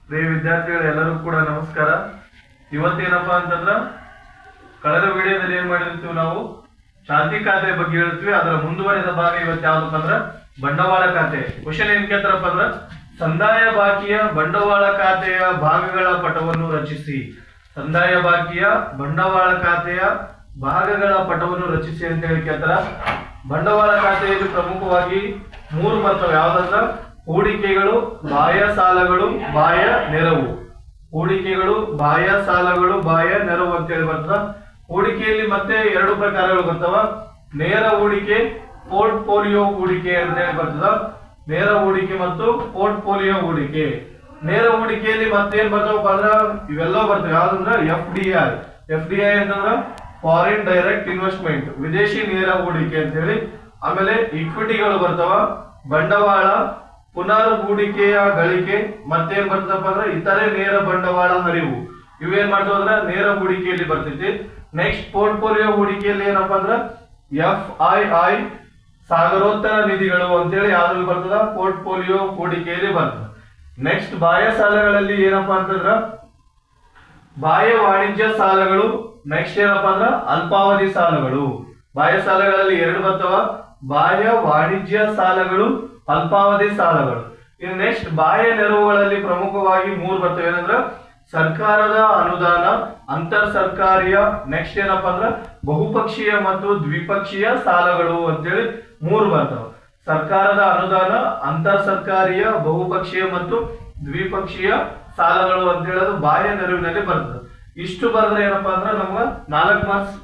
ಪ್ರಿಯ ವಿದ್ಯಾರ್ಥಿಗಳು ಎಲ್ಲರಿಗೂ ಕೂಡ ನಮಸ್ಕಾರ. ಇವತ್ತೇನಪ್ಪ ಅಂತಂದ್ರ ಕಳೆದ ವಿಡಿಯೋದಲ್ಲಿ ಏನ್ ಮಾಡಿರ್ತೀವಿ ನಾವು ಚಾಲ್ತಿ ಖಾತೆ ಬಗ್ಗೆ ಹೇಳ್ತೀವಿ. ಅದರ ಮುಂದುವರೆದ ಭಾಗ ಇವತ್ತು ಯಾವ್ದಪ್ಪ ಅಂದ್ರ ಬಂಡವಾಳ ಖಾತೆ. ಕ್ವಶನ್ ಏನ್ ಕೇಳ್ತಾರಪ್ಪ ಅಂದ್ರ ಸಂದಾಯ ಬಾಕಿಯ ಬಂಡವಾಳ ಖಾತೆಯ ಭಾಗಗಳ ಪಟವನ್ನು ರಚಿಸಿ. ಸಂದಾಯ ಬಾಕಿಯ ಬಂಡವಾಳ ಖಾತೆಯ ಭಾಗಗಳ ಪಟವನ್ನು ರಚಿಸಿ ಅಂತ ಹೇಳಿ ಕೇಳ್ತಾರ. ಬಂಡವಾಳ ಖಾತೆಯಲ್ಲಿ ಪ್ರಮುಖವಾಗಿ 3 ಬರ್ತವೆ. ಯಾವ್ದಂದ್ರ ಹೂಡಿಕೆಗಳು, ಬಾಹ್ಯ ಸಾಲಗಳು, ಬಾಹ್ಯ ನೆರವು. ಹೂಡಿಕೆಗಳು, ಬಾಹ್ಯ ಸಾಲಗಳು, ಬಾಹ್ಯ ನೆರವು ಅಂತ ಹೇಳಿ ಬರ್ತದ. ಹೂಡಿಕೆಯಲ್ಲಿ ಮತ್ತೆ 2 ಪ್ರಕಾರಗಳು ಬರ್ತಾವ. ನೇರ ಹೂಡಿಕೆ, ಪೋರ್ಟ್ಫೋಲಿಯೋ ಹೂಡಿಕೆ ಅಂತ ಹೇಳಿ ಬರ್ತದ. ನೇರ ಹೂಡಿಕೆ ಮತ್ತು ಪೋರ್ಟ್ಫೋಲಿಯೋ ಹೂಡಿಕೆ. ನೇರ ಹೂಡಿಕೆಯಲ್ಲಿ ಮತ್ತೇನ್ ಬರ್ತಾವಪ್ಪ ಅಂದ್ರ ಇವೆಲ್ಲ ಬರ್ತವೆ. ಯಾವ್ದಂದ್ರ ಎಫ್.ಡಿ.ಐ ಅಂತಂದ್ರ ಫಾರಿನ್ ಡೈರೆಕ್ಟ್ ಇನ್ವೆಸ್ಟ್ಮೆಂಟ್, ವಿದೇಶಿ ನೇರ ಹೂಡಿಕೆ ಅಂತ ಹೇಳಿ. ಆಮೇಲೆ ಇಕ್ವಿಟಿಗಳು ಬರ್ತಾವ, ಬಂಡವಾಳ ಪುನರ್ ಹೂಡಿಕೆಯ ಗಳಿಕೆ, ಮತ್ತೇನ್ ಬರ್ತದಪ್ಪ ಅಂದ್ರ ಇತರೆ ನೇರ ಬಂಡವಾಳ ಹರಿವು. ಇವೇನ್ ಮಾಡ್ತಾವ ಅಂದ್ರ ನೇರ ಹೂಡಿಕೆಯಲ್ಲಿ ಬರ್ತೈತಿ. ನೆಕ್ಸ್ಟ್ ಪೋರ್ಟ್ಫೋಲಿಯೋ ಹೂಡಿಕೆಯಲ್ಲಿ ಏನಪ್ಪಾ ಅಂದ್ರ ಎಫ್.ಐ.ಐ ಸಾಗರೋತ್ತರ ನಿಧಿಗಳು ಅಂತೇಳಿ ಯಾವ್ದ್ರಲ್ಲಿ ಬರ್ತದ, ಪೋರ್ಟ್ಫೋಲಿಯೋ ಹೂಡಿಕೆಯಲ್ಲಿ ಬರ್ತದ. ನೆಕ್ಸ್ಟ್ ಬಾಹ್ಯ ಸಾಲಗಳಲ್ಲಿ ಏನಪ್ಪಾ ಅಂತಂದ್ರ ಬಾಹ್ಯ ವಾಣಿಜ್ಯ ಸಾಲಗಳು, ನೆಕ್ಸ್ಟ್ ಏನಪ್ಪಾ ಅಂದ್ರ ಅಲ್ಪಾವಧಿ ಸಾಲಗಳು. ಬಾಹ್ಯ ಸಾಲಗಳಲ್ಲಿ 2 ಬರ್ತಾವ, ಬಾಹ್ಯ ವಾಣಿಜ್ಯ ಸಾಲಗಳು, ಅಲ್ಪಾವಧಿ ಸಾಲಗಳು. ಇನ್ನು ನೆಕ್ಸ್ಟ್ ಬಾಹ್ಯ ನೆರವುಗಳಲ್ಲಿ ಪ್ರಮುಖವಾಗಿ 3 ಬರ್ತವೆ. ಏನಂದ್ರ ಸರ್ಕಾರದ ಅನುದಾನ, ಅಂತರ್ ಸರ್ಕಾರಿಯ, ನೆಕ್ಸ್ಟ್ ಏನಪ್ಪಾ ಅಂದ್ರ ಬಹುಪಕ್ಷೀಯ ಮತ್ತು ದ್ವಿಪಕ್ಷೀಯ ಸಾಲಗಳು ಅಂತೇಳಿ 3 ಬರ್ತಾವ. ಸರ್ಕಾರದ ಅನುದಾನ, ಅಂತರ್ ಸರ್ಕಾರಿಯ, ಬಹುಪಕ್ಷೀಯ ಮತ್ತು ದ್ವಿಪಕ್ಷೀಯ ಸಾಲಗಳು ಅಂತ ಹೇಳೋದು ಬಾಹ್ಯ ನೆರವಿನಲ್ಲಿ ಬರ್ತದೆ. ಇಷ್ಟು ಬರೆದ್ರೆ ಏನಪ್ಪಾ ಅಂದ್ರ ನಮ್ಗ 4 ಮಾರ್ಕ್ಸ್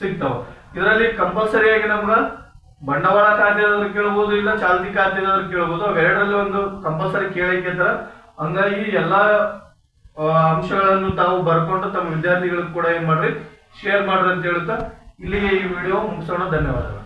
ಸಿಗ್ತಾವ. ಇದರಲ್ಲಿ ಕಂಪಲ್ಸರಿಯಾಗಿ ನಮ್ಗ ಬಂಡವಾಳ ಖಾತೆದಾದ್ರು ಕೇಳಬಹುದು, ಇಲ್ಲ ಚಾಲ್ತಿ ಖಾತೆದಾದ್ರು ಕೇಳಬಹುದು. ಅವೆರಡರಲ್ಲಿ ಒಂದು ಕಂಪಲ್ಸರಿ ಕೇಳಿಕೆತರ. ಹಂಗಾಗಿ ಎಲ್ಲಾ ಅಂಶಗಳನ್ನು ತಾವು ಬರ್ಕೊಂಡು ತಮ್ಮ ವಿದ್ಯಾರ್ಥಿಗಳಿಗೆ ಕೂಡ ಏನ್ ಮಾಡ್ರಿ, ಶೇರ್ ಮಾಡ್ರಿ ಅಂತ ಹೇಳ್ತಾ ಇಲ್ಲಿಗೆ ಈ ವಿಡಿಯೋ ಮುಗಿಸೋಣ. ಧನ್ಯವಾದಗಳು.